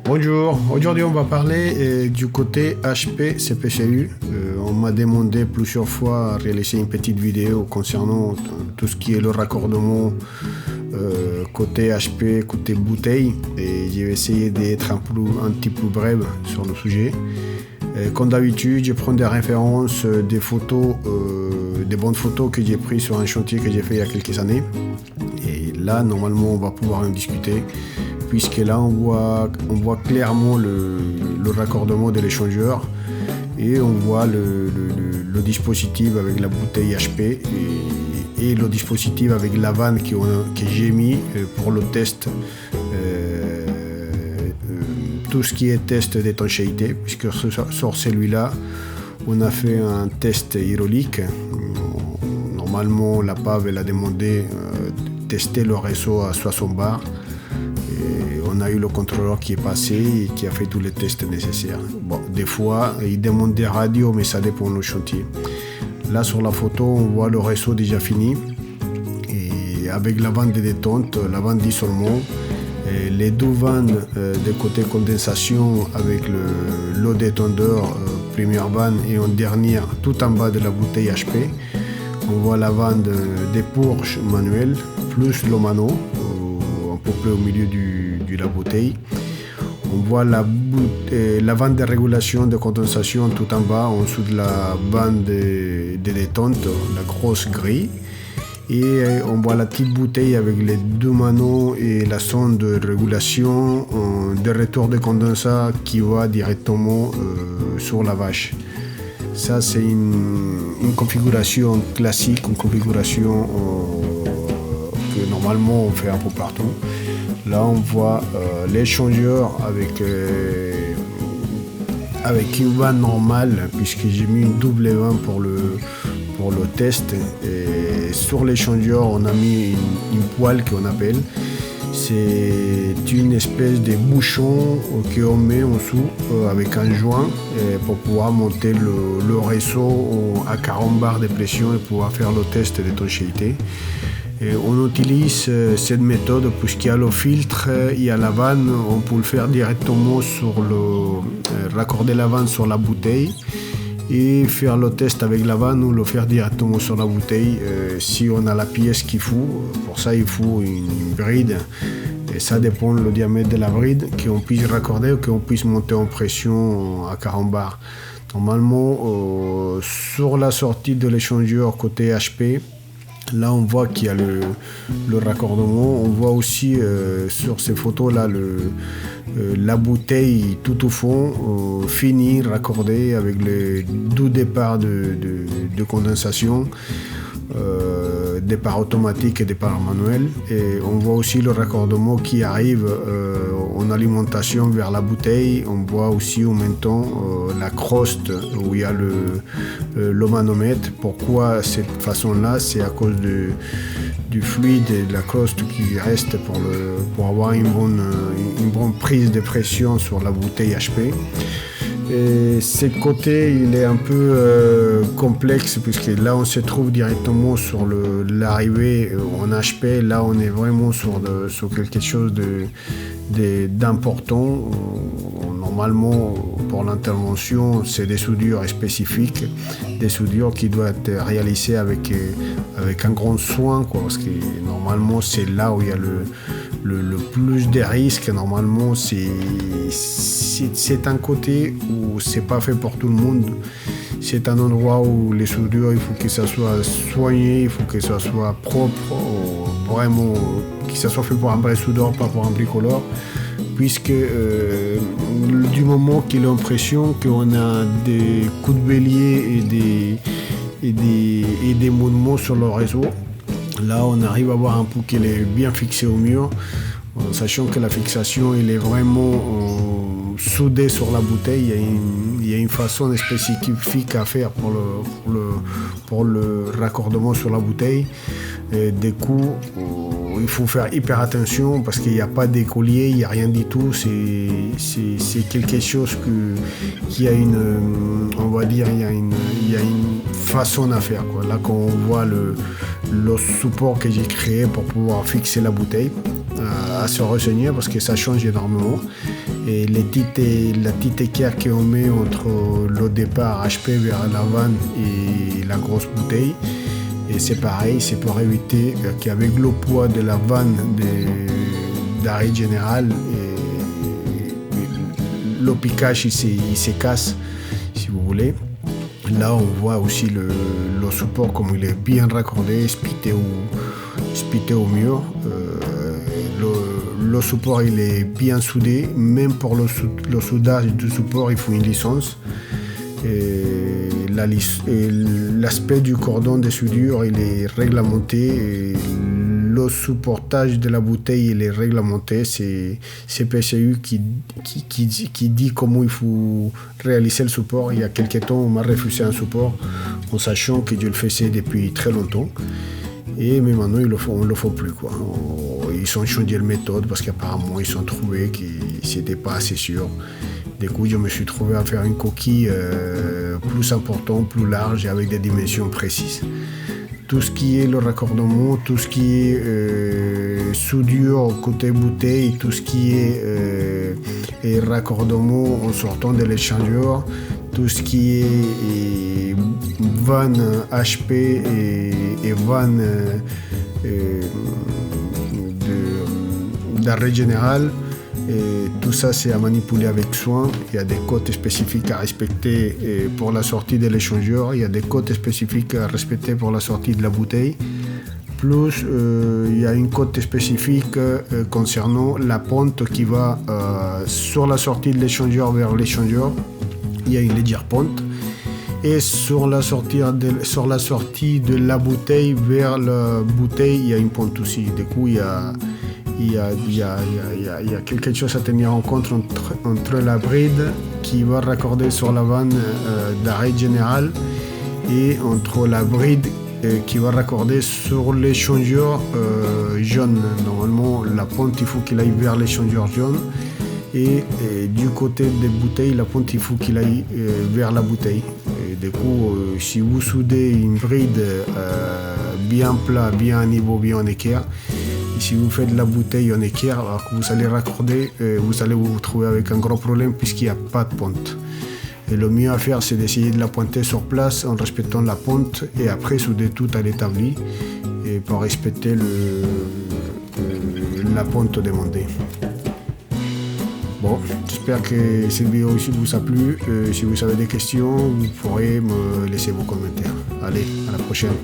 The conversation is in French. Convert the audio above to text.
Bonjour, aujourd'hui on va parler du côté HP CPCU. On m'a demandé plusieurs fois de réaliser une petite vidéo concernant tout ce qui est le raccordement côté HP, côté bouteille, et je vais essayer d'être un petit peu bref sur le sujet. Comme d'habitude, je prends des références, des photos, des bonnes photos que j'ai prises sur un chantier que j'ai fait il y a quelques années. Et là, normalement, on va pouvoir en discuter, puisque là, on voit clairement le raccordement de l'échangeur et on voit le dispositif avec la bouteille HP et le dispositif avec la vanne que j'ai mis pour le test. Tout ce qui est test d'étanchéité, puisque sur celui-là, on a fait un test hydraulique. Normalement, la PAV elle a demandé de tester le réseau à 60 bars. Et on a eu le contrôleur qui est passé et qui a fait tous les tests nécessaires. Bon, des fois, il demande des radios, mais ça dépend du chantier. Là, sur la photo, on voit le réseau déjà fini. Et avec la vanne de détente, la vanne d'isolement, les deux vannes de côté condensation avec l'eau détendeur, première vanne et en dernière, tout en bas de la bouteille HP. On voit la vanne des purges manuelles, plus le mano, un peu plus au milieu de la bouteille. On voit la vanne de régulation de condensation tout en bas, en dessous de la vanne de détente, la grosse grille. Et on voit la petite bouteille avec les deux manos et la sonde de régulation de retour de condensat qui va directement sur la vache. Ça, c'est une configuration classique, une configuration que normalement on fait un peu partout. Là, on voit l'échangeur avec une vanne normale, puisque j'ai mis une double vanne pour le test. Et sur l'échangeur, on a mis une poêle qu'on appelle. C'est une espèce de bouchon qu'on met en dessous avec un joint pour pouvoir monter le réseau à 40 bars de pression et pouvoir faire le test d'étanchéité. Et on utilise cette méthode puisqu'il y a le filtre, il y a la vanne, on peut le faire directement raccorder la vanne sur la bouteille et faire le test avec la vanne ou le faire directement sur la bouteille si on a la pièce qu'il faut. Pour ça, il faut une bride et ça dépend du diamètre de la bride qu'on puisse raccorder ou qu'on puisse monter en pression à 40 bars. Normalement, sur la sortie de l'échangeur côté HP, là, on voit qu'il y a le raccordement. On voit aussi sur ces photos-là la bouteille tout au fond, finie, raccordée avec les deux départs de condensation, départ automatique et départ manuel. Et on voit aussi le raccordement qui arrive en alimentation vers la bouteille. On voit aussi en même temps la croste où il y a le manomètre. Pourquoi cette façon-là? C'est à cause du fluide et de la croste qui reste pour avoir une bonne prise de pression sur la bouteille HP. Et ce côté, il est un peu complexe puisque là, on se trouve directement sur l'arrivée en HP. Là, on est vraiment sur quelque chose d'important. Normalement, pour l'intervention, c'est des soudures spécifiques, des soudures qui doivent être réalisées avec un grand soin, quoi, parce que normalement, c'est là où il y a le plus de risques. Normalement, c'est un côté où c'est pas fait pour tout le monde. C'est un endroit où les soudures, il faut que ça soit soigné, il faut que ça soit propre, vraiment, que ça soit fait pour un vrai soudeur, pas pour un bricoleur. Puisque du moment qu'il a l'impression qu'on a des coups de bélier et des mouvements sur le réseau, là on arrive à voir un peu qu'il est bien fixé au mur, sachant que la fixation elle est vraiment soudée sur la bouteille. Il y a une façon spécifique à faire pour le raccordement sur la bouteille. Et du coup, il faut faire hyper attention parce qu'il n'y a pas d'écolier, il n'y a rien du tout. C'est quelque chose qui a on va dire, il y a une façon à faire, quoi. Là, quand on voit le support que j'ai créé pour pouvoir fixer la bouteille, à se renseigner parce que ça change énormément. Et la petite équerre qu'on met entre le départ HP vers la vanne et la grosse bouteille. Et c'est pareil, c'est pour éviter qu'avec le poids de la vanne d'arrêt général, le piquage il se casse, si vous voulez. Là, on voit aussi le support comme il est bien raccordé, spité au mur. Le support il est bien soudé. Même pour le soudage du support, il faut une licence. Et l'aspect du cordon de soudure il est réglementé. Et le supportage de la bouteille il est réglementé. C'est PCU qui dit comment il faut réaliser le support. Il y a quelques temps, on m'a refusé un support en sachant que je le faisais depuis très longtemps. Mais maintenant, on ne le fait plus, quoi. Ils ont changé la méthode parce qu'apparemment, ils ont trouvé que c'était pas assez sûr. Du coup, je me suis trouvé à faire une coquille plus importante, plus large et avec des dimensions précises. Tout ce qui est le raccordement, tout ce qui est soudure côté bouteille, tout ce qui est raccordement en sortant de l'échangeur, tout ce qui est vanne HP et vanne d'arrêt général, et tout ça c'est à manipuler avec soin. Il y a des codes spécifiques à respecter pour la sortie de l'échangeur, il y a des codes spécifiques à respecter pour la sortie de la bouteille. Plus, il y a une code spécifique concernant la pente qui va sur la sortie de l'échangeur vers l'échangeur. Il y a une légère pente. Et sur la sortie de la bouteille vers la bouteille, il y a une pente aussi. Du coup, il y a quelque chose à tenir en compte entre la bride qui va raccorder sur la vanne d'arrêt général et entre la bride qui va raccorder sur l'échangeur jaune. Normalement, la pente, il faut qu'il aille vers l'échangeur jaune. Et du côté des bouteilles, la pente, il faut qu'il aille vers la bouteille. Et du coup, si vous soudez une bride bien plat, bien à niveau, bien en équerre, et si vous faites la bouteille en équerre, alors que vous allez raccorder, vous allez vous retrouver avec un gros problème puisqu'il n'y a pas de pente. Et le mieux à faire, c'est d'essayer de la pointer sur place en respectant la pente et après souder tout à l'établi et pour respecter la pente demandée. Bon, j'espère que cette vidéo aussi vous a plu. Si vous avez des questions, vous pourrez me laisser vos commentaires. Allez, à la prochaine.